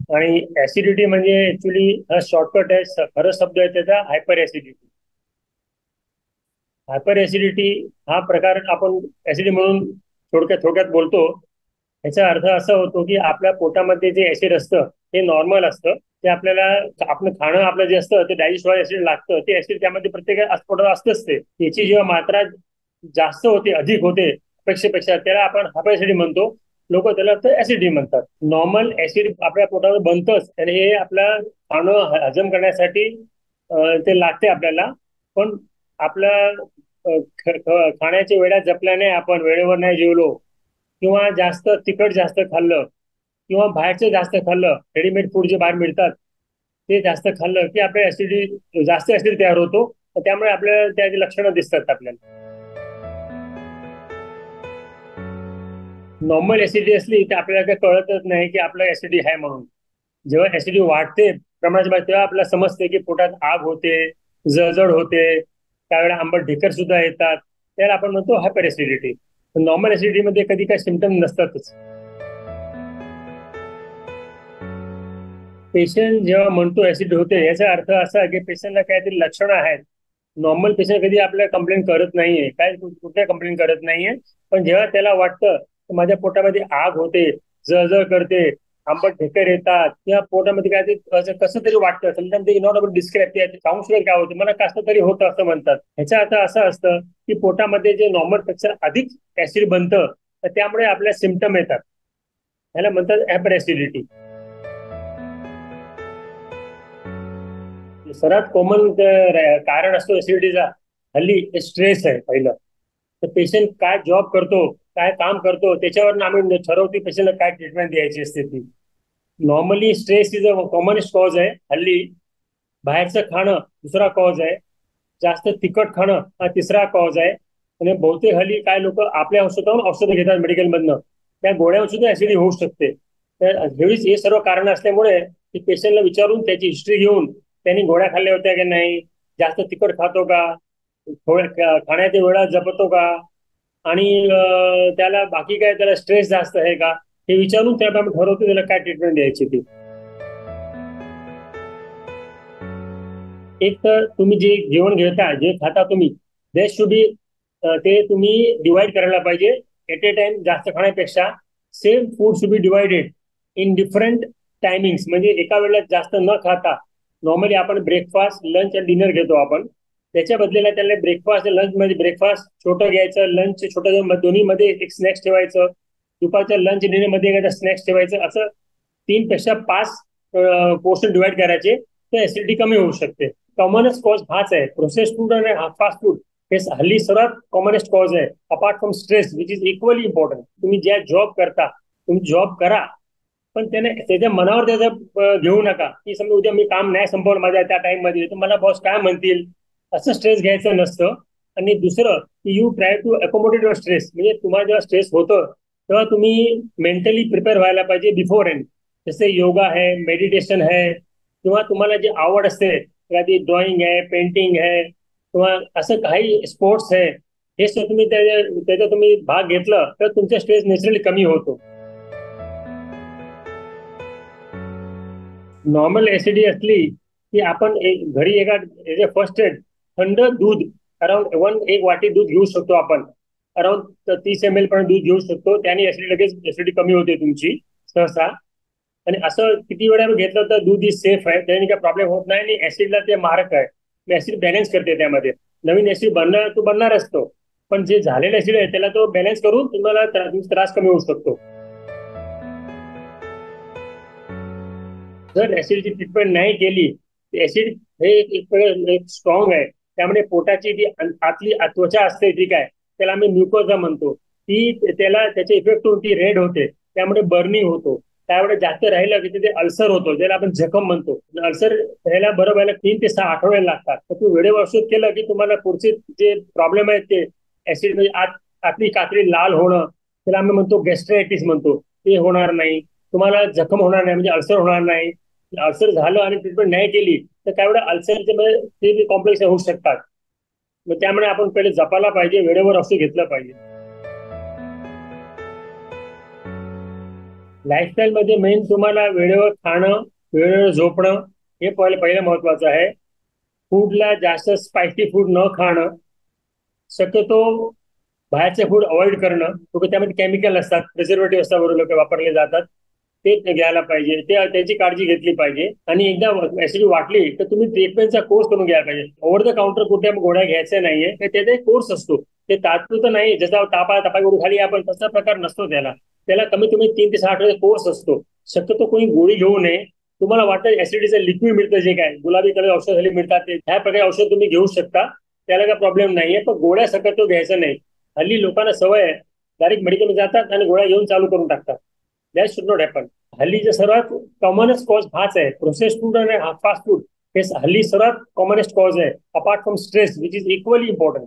आणि ऍसिडिटी म्हणजे ऍक्च्युली हा शॉर्टकट आहे, खरं शब्द आहे त्याचा हायपर ऍसिडिटी. हायपर ऍसिडिटी हा प्रकार आपण ऍसिडिटी म्हणून थोडक्यात थोडक्यात बोलतो. याचा अर्थ असा होतो की आपल्या पोटामध्ये जे ऍसिड असतं ते नॉर्मल असतं. ते आपल्याला आपलं खाणं आपलं जे असतं ते डायजेस्ट व्हायला ऍसिड लागतं. ते ऍसिड त्यामध्ये प्रत्येक पोटात असतंच ते. त्याची जेव्हा मात्रा जास्त होते, अधिक होते अपेक्षेपेक्षा, त्याला आपण हायपर ऍसिडिटी म्हणतो. लोक त्याला ऍसिडिटी म्हणतात. नॉर्मल ऍसिड आपल्या पोटामध्ये बनतंच आणि हे आपलं खाणं हजम करण्यासाठी ते लागते आपल्याला. पण आपल्या खाण्याच्या वेळा जपल्याने, आपण वेळेवर नाही जेवलो किंवा जास्त तिखट जास्त खाल्लं किंवा बाहेरचं जास्त खाल्लं, रेडीमेड फूड जे बाहेर मिळतात ते जास्त खाल्लं की आपल्या ऍसिडिटी जास्त ऍसिड तयार होतो. त्यामुळे आपल्याला त्याची लक्षणं दिसतात आपल्याला. नॉर्मल ऍसिडिटी असली तर आपल्याला काही कळतच नाही की आपलं ऍसिडिटी आहे म्हणून. जेव्हा ऍसिडिटी वाढते प्रमाणाच्या बाहेर, तेव्हा आपल्याला समजते की पोटात आग होते, जळजळ होते, त्यावेळेला आंबट ढेकर सुद्धा येतात. त्याला आपण म्हणतो हायपर ऍसिडिटी. नॉर्मल ऍसिडिटी मध्ये कधी काही सिमटम नसतातच. पेशंट जेव्हा म्हणतो ऍसिडिटी होते, याचा अर्थ असा की पेशंटला काहीतरी लक्षणं आहेत. नॉर्मल पेशंट कधी आपल्याला कंप्लेंट करत नाहीये, काय कुठल्या कंप्लेंट करत नाहीये. पण जेव्हा त्याला वाटतं की माझ्या पोटामध्ये आग होते, जळजळ करते, आंबट ढेकर येतात किंवा पोटामध्ये काय कसं तरी वाटतं, समजा ते नॉट अबल डिस्क्राईब, ते सांगू शकत काय होते, मला कसं तरी होतं असं म्हणतात. ह्याचा अर्थ असं असतं की पोटामध्ये जे नॉर्मल पेक्षा अधिक ऍसिड बनतं, तर त्यामुळे आपल्याला सिमटम येतात. ह्याला म्हणतात हायपर ऍसिडिटी. सर्वात कॉमन कारण असतो ऍसिडिटीचा हल्ली स्ट्रेस आहे पहिलं. तर पेशंट काय जॉब करतो, काय काम करतो, त्याच्यावर आम्ही ठरवतो पेशंटला काय ट्रीटमेंट द्यायची असते ती. Normally stress is a commonest cause आहे हल्ली. बाहेरचं खाणं दुसरा कॉज आहे. जास्त तिखट खाणं हा तिसरा कॉज आहे. आणि बहुतेक हल्ली काय लोक आपल्या स्वतःहून औषधं घेतात मेडिकल मधनं, त्या गोळ्यावर सुद्धा ऍसिडिटी होऊ शकते. तर एवढीच हे सर्व कारण असल्यामुळे पेशंटला विचारून त्याची हिस्ट्री घेऊन, त्यांनी गोळ्या खाल्ल्या होत्या की नाही, जास्त तिखट खातो का, खाण्याच्या वेळा जपतो का, आणि त्याला बाकी काय, त्याला स्ट्रेस जास्त आहे का, हे विचारून त्याला आम्ही ठरवतो त्याला काय ट्रीटमेंट द्यायची ती. एक तर तुम्ही जे जेवण घेता, जे खाता तुम्ही, ते शुड बी, ते तुम्ही डिवाइड करायला पाहिजे. एट ए टाइम जास्त खाण्यापेक्षा same food should be divided in different timings. म्हणजे एका वेळेला जास्त न खाता, नॉर्मली आपण ब्रेकफास्ट, लंच आणि डिनर घेतो आपण, त्याच्या बदलेला त्याला ब्रेकफास्ट लंच मध्ये ब्रेकफास्ट छोटं घ्यायचं, लंच छोटं, दोन्ही मध्ये एक स्नॅक्स ठेवायचं, दुपारच्या लंच डिनर मध्ये एखादा स्नॅक्स ठेवायचं, असं 3 पेक्षा 5 पोर्शन डिवाइड करायचे, तर ऍसिडिटी कमी होऊ शकते. कॉमनेस्ट कॉज हाच आहे, प्रोसेस फूड आणि फास्ट फूड. हे हल्ली सर्वात कॉमनेस्ट कॉज आहे, apart from stress which is equally important. तुम्ही ज्या जॉब करता, तुम्ही जॉब करा, पण त्याने त्याच्या मनावर त्याचं घेऊ नका की समजा उद्या मी काम नाही संपवलं माझ्या त्या टाइम मध्ये तर मला बॉस काय म्हणतील, असं स्ट्रेस घ्यायचं नसतं. आणि दुसरं की you try to accommodate your stress. म्हणजे तुम्हाला जेव्हा स्ट्रेस होतं तेव्हा तुम्ही मेंटली प्रिपेअर व्हायला पाहिजे बिफोर एंड. जसे योगा आहे, मेडिटेशन आहे, किंवा तुम्हाला जी आवड असते, एखादी ड्रॉइंग आहे, पेंटिंग आहे, किंवा असं काही स्पोर्ट्स आहे, हे सुद्धा तुम्ही त्याचा तुम्ही भाग घेतलं तर तुमचा स्ट्रेस नॅचरली कमी होतो. नॉर्मल ऍसिडिटी असली की आपण घरी एका फर्स्ट एड, थंड दूध, अराउंड एक वाटी दूध घेऊ शकतो आपण. अराउंड 30 ml पर्यंत दूध घेऊ शकतो, त्याने ऍसिडिटी लगेच ऍसिडिटी कमी होते तुमची सहसा. आणि असं किती वेळा घेतलं तर दूध इज सेफ आहे, त्याने काही प्रॉब्लेम होत नाही आणि ऍसिडला ते मारक आहे. ऍसिड बॅलन्स करते त्यामध्ये. नवीन ऍसिड बनणार तो बनणार असतो, पण जे झालेलं ऍसिड आहे त्याला तो बॅलन्स करून तुम्हाला त्रास कमी होऊ शकतो. जर ऍसिडची ट्रीटमेंट नाही केली, ऍसिड हे एक स्ट्रॉंग आहे. त्यामुळे पोटाची जी आतली त्वचा असते, ठीक आहे, त्याला आम्ही म्युकोजा म्हणतो, ती त्याला त्याचे इफेक्ट होऊन ती रेड होते, त्यामुळे बर्निंग होतो. त्यामुळे जास्त राहिलं की तिथे अल्सर होतो, ज्याला आपण जखम म्हणतो. अल्सर राहायला बरं व्हायला 3 ते 6 आठवडे लागतात. तर तू वेळेवर औषध केलं की तुम्हाला पुढचे जे प्रॉब्लेम आहेत ते ऍसिड म्हणजे आतली कात्री लाल होणं, त्याला आम्ही म्हणतो गॅस्ट्रायटिस म्हणतो, ते होणार नाही. तुम्हाला जखम होणार नाही, म्हणजे अल्सर होणार नाही. अल्सर झालं आणि ट्रीटमेंट नाही केली तर काय वेळा अल्सरचे ते कॉम्प्लेक्स होऊ शकतात. मग त्यामुळे आपण पहिले जपायला पाहिजे, वेळेवर औषध घेतलं पाहिजे. लाईफस्टाईल मध्ये मेन तुम्हाला वेळेवर खाणं, वेळेवर झोपणं हे पहिलं महत्वाचं आहे. फूडला जास्त स्पायसी फूड न खाणं, शक्यतो बाहेरचे फूड अवॉइड करणं, क्योंकि त्यामध्ये केमिकल असतात, प्रिझर्वेटिव्ह असतात, बरोबर लोक वापरले जातात. ते घ्यायला पाहिजे, ते त्याची काळजी घेतली पाहिजे. आणि एकदा ऍसिडिटी वाटली तर तुम्ही ट्रीटमेंटचा कोर्स करून घ्यायला पाहिजे. ओव्हर द काउंटर कुठे गोळ्या घ्यायच्या नाहीये, तर त्याचा एक कोर्स असतो. ते तात्पुरतं नाही, जसा तापा गोळी खाली आपण तसा प्रकार नसतो त्याला. त्याला कमीत कमी 3 ते 6 आठवड्याचा कोर्स असतो. शक्यतो कोणी गोळी घेऊ नये. तुम्हाला वाटतं ऍसिडिटीचं लिक्विड मिळतं, जे काय गुलाबी कलर औषध मिळतात, ते ह्या प्रकारे औषध तुम्ही घेऊ शकता. त्याला काही प्रॉब्लेम नाहीये, पण गोळ्या शक्यतो घ्यायचं नाही. हल्ली लोकांना सवय आहे, डायरेक्ट मेडिकल जातात आणि गोळ्या घेऊन चालू करून टाकतात. That should not happen. हल्लीचा सर्वात कॉमनेस्ट कॉज हाच आहे, प्रोसेस फूड आणि फास्ट फूड. हे हल्ली सर्वात कॉमनेस्ट कॉज आहे, apart from stress which is equally important.